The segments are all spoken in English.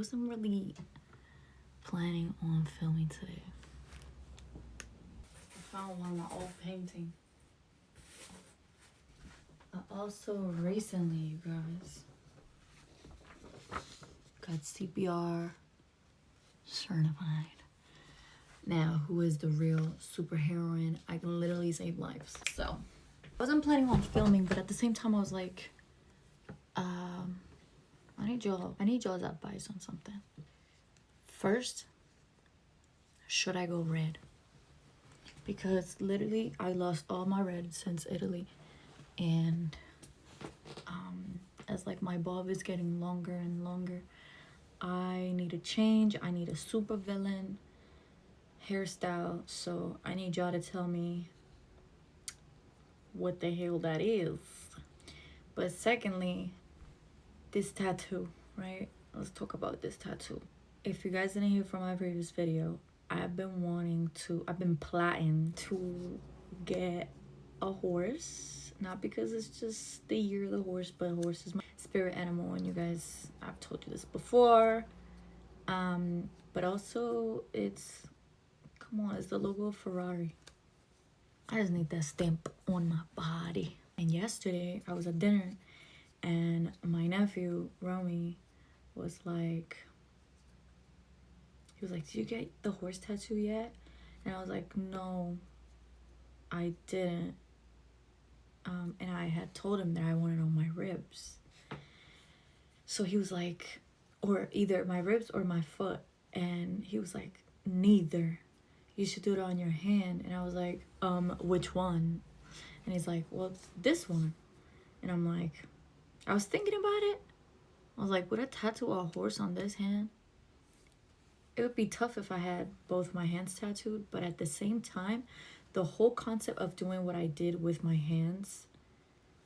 wasn't really planning on filming today. I found one of my old paintings. I also recently, you guys, got CPR certified. Now, who is the real super heroine? I can literally save lives. So, I wasn't planning on filming, but at the same time, I was like, I need y'all's advice on something. First, should I go red? Because literally, I lost all my red since Italy, and as like my bob is getting longer and longer, I need a change. I need a super villain hairstyle. So I need y'all to tell me what the hell that is. But secondly, this tattoo, right? Let's talk about this tattoo. If you guys didn't hear from my previous video, I've been plotting to get a horse. Not because it's just the year of the horse, but horse is my spirit animal, and you guys, I've told you this before. But also it's, come on, it's the logo of Ferrari. I just need that stamp on my body. And yesterday I was at dinner and my nephew Romy was like, he was like, did you get the horse tattoo yet? And I was like, no, I didn't. And I had told him that I wanted on my ribs. So he was like, or either my ribs or my foot. And he was like, neither. You should do it on your hand. And I was like, which one? And he's like, well, this one. And I'm like, I was thinking about it. I was like, would I tattoo a horse on this hand? It would be tough if I had both my hands tattooed, but at the same time, the whole concept of doing what I did with my hands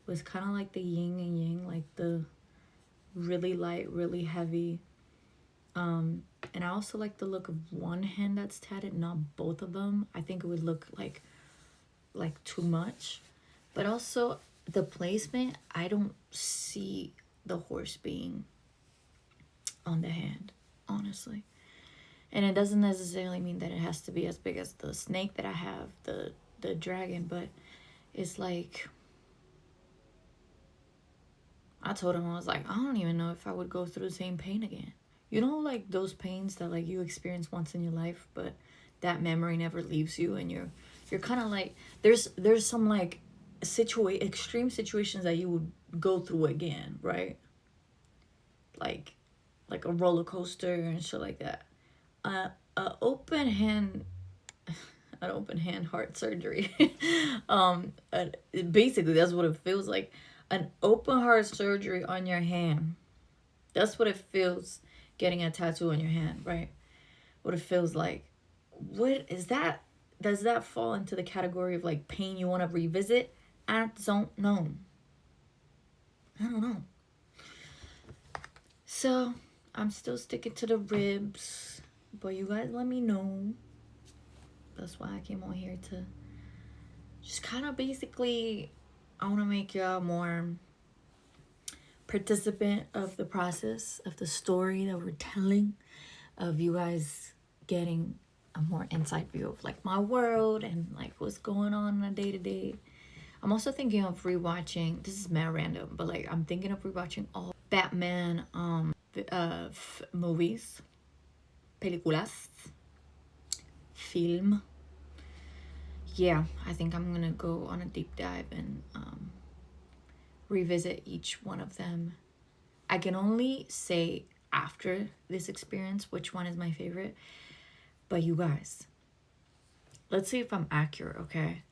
was kind of like the yin and yang, like the really light, really heavy. And I also like the look of one hand that's tatted, not both of them. I think it would look like too much. But also the placement, I don't see the horse being on the hand, honestly. And it doesn't necessarily mean that it has to be as big as the snake that I have, the dragon, but it's like, I told him, I was like, I don't even know if I would go through the same pain again. You know, like those pains that like you experience once in your life, but that memory never leaves you, and you're kind of like, there's some like extreme situations that you would go through again, right? Like a roller coaster and shit like that. An open hand heart surgery. Basically that's what it feels like. An open heart surgery on your hand. That's what it feels, getting a tattoo on your hand, right? What it feels like. What is that? Does that fall into the category of like pain you want to revisit? I don't know. So I'm still sticking to the ribs, but you guys let me know. That's why I came on here, to just kind of basically, I want to make y'all more participant of the process, of the story that we're telling, of you guys getting a more inside view of like my world and like what's going on a day-to-day. I'm also thinking of rewatching, this is mad random, but like I'm thinking of rewatching all Batman movies, películas, film. Yeah, I think I'm gonna go on a deep dive and revisit each one of them. I can only say after this experience which one is my favorite, but you guys, let's see if I'm accurate, okay?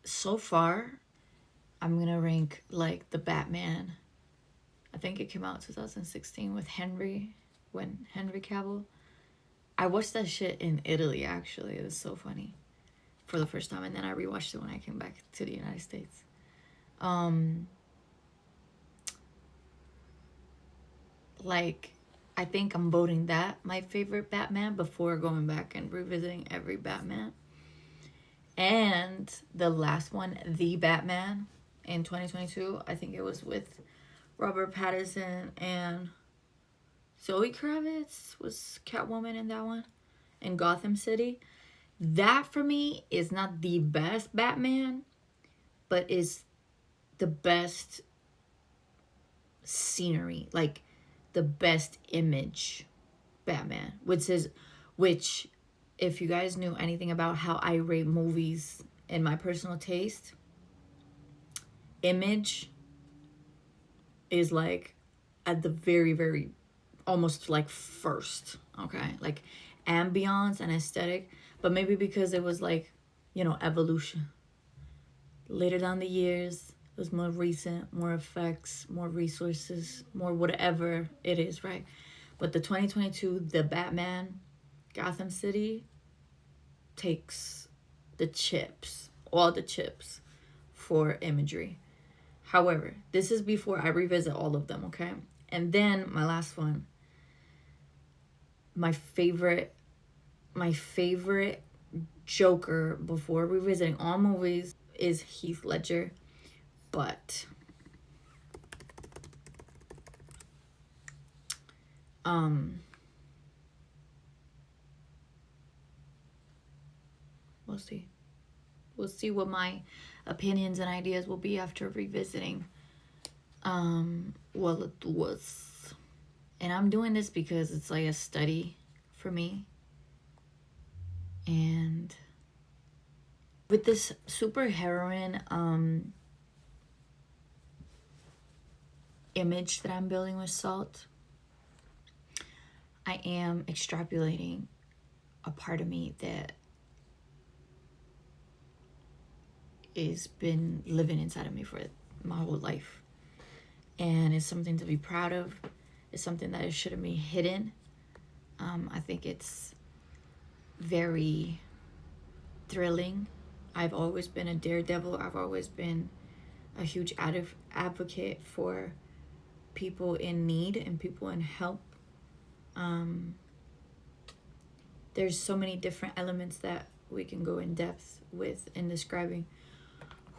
So far, I'm gonna rank like the Batman. I think it came out 2016 with Henry Cavill. I watched that shit in Italy, actually. It was so funny. For the first time, and then I rewatched it when I came back to the United States. Like, I think I'm voting that my favorite Batman before going back and revisiting every Batman. And the last one, The Batman, in 2022, I think it was with Robert Pattinson and Zoe Kravitz was Catwoman in that one, in Gotham City. That for me is not the best Batman, but is the best scenery, like the best image Batman, which if you guys knew anything about how I rate movies in my personal taste, image is like at the very, very, almost like first, okay? Like ambiance and aesthetic, but maybe because it was like, you know, evolution. Later down the years, it was more recent, more effects, more resources, more whatever it is, right? But the 2022, the Batman, Gotham City takes the chips, all the chips for imagery. However, this is before I revisit all of them, okay? And then my last one, my favorite Joker before revisiting all movies is Heath Ledger, but we'll see what my opinions and ideas will be after revisiting what it was. And I'm doing this because it's like a study for me. And with this super heroine image that I'm building with Salt, I am extrapolating a part of me that is been living inside of me for my whole life. And it's something to be proud of. It's something that it shouldn't be hidden. I think it's very thrilling. I've always been a daredevil. I've always been a huge advocate for people in need and people in help. There's so many different elements that we can go in depth with in describing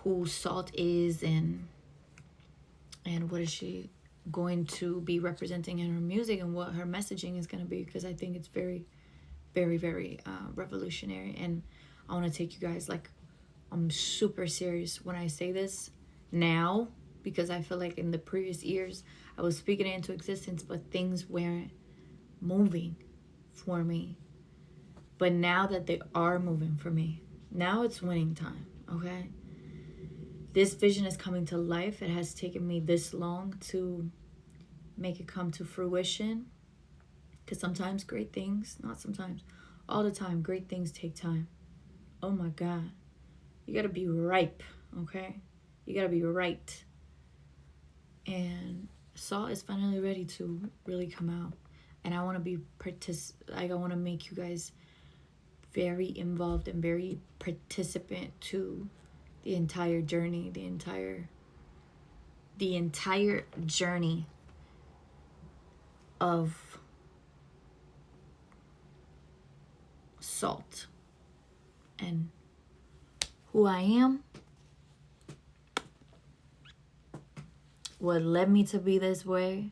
who Salt is and what is she going to be representing in her music and what her messaging is going to be, because I think it's very, very, very revolutionary. And I want to take you guys, like, I'm super serious when I say this now, because I feel like in the previous years I was speaking it into existence, but things weren't moving for me. But now that they are moving for me, now it's winning time, okay? This vision is coming to life. It has taken me this long to make it come to fruition, because sometimes great things, not sometimes, all the time, great things take time. Oh my God. You gotta be ripe, okay? You gotta be right. And Salt is finally ready to really come out. And I want to be I want to make you guys very involved and very participant to the entire journey, the entire journey of Salt and who I am, what led me to be this way,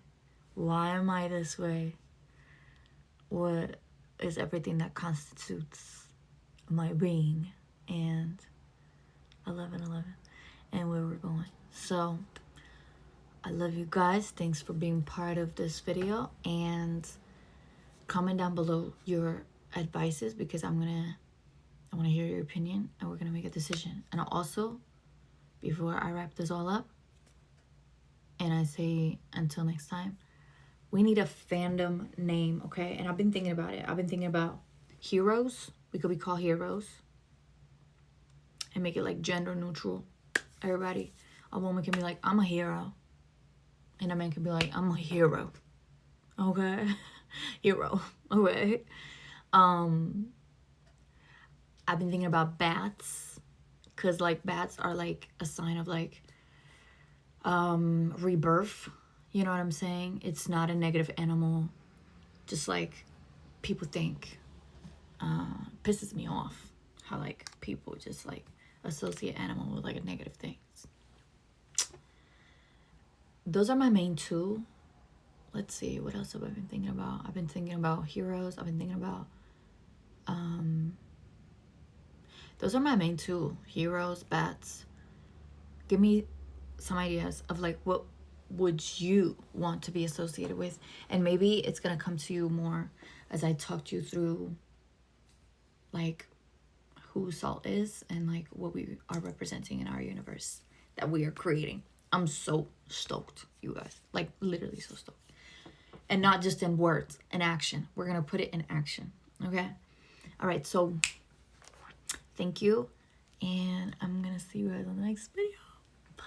why am I this way, what is everything that constitutes my being, and 11/11 and where we're going. So I love you guys. Thanks for being part of this video, and comment down below your advices, because I want to hear your opinion and we're going to make a decision. And also, before I wrap this all up and I say until next time, we need a fandom name, okay? And I've been thinking about it. I've been thinking about heroes. We could be called heroes and make it like gender neutral. Everybody, a woman can be like, I'm a hero, and a man can be like, I'm a hero, okay? Hero, okay? I've been thinking about bats, because like bats are like a sign of like rebirth. You know what I'm saying? It's not a negative animal, just like people think. Pisses me off how like people just like associate animal with like a negative thing. those are my main two. Let's see, what else have I been thinking about? I've been thinking about heroes. I've been thinking about those are my main two, heroes, bats. Give me some ideas of like what would you want to be associated with, and maybe it's gonna come to you more as I talk you through like who Salt is and like what we are representing in our universe that we are creating. I'm so stoked, you guys, like literally so stoked. And not just in words, in action. We're gonna put it in action. Okay. All right, so thank you, and I'm gonna see you guys on the next video. Bye.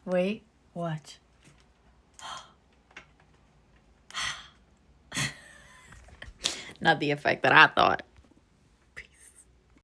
Wait, watch. Not the effect that I thought.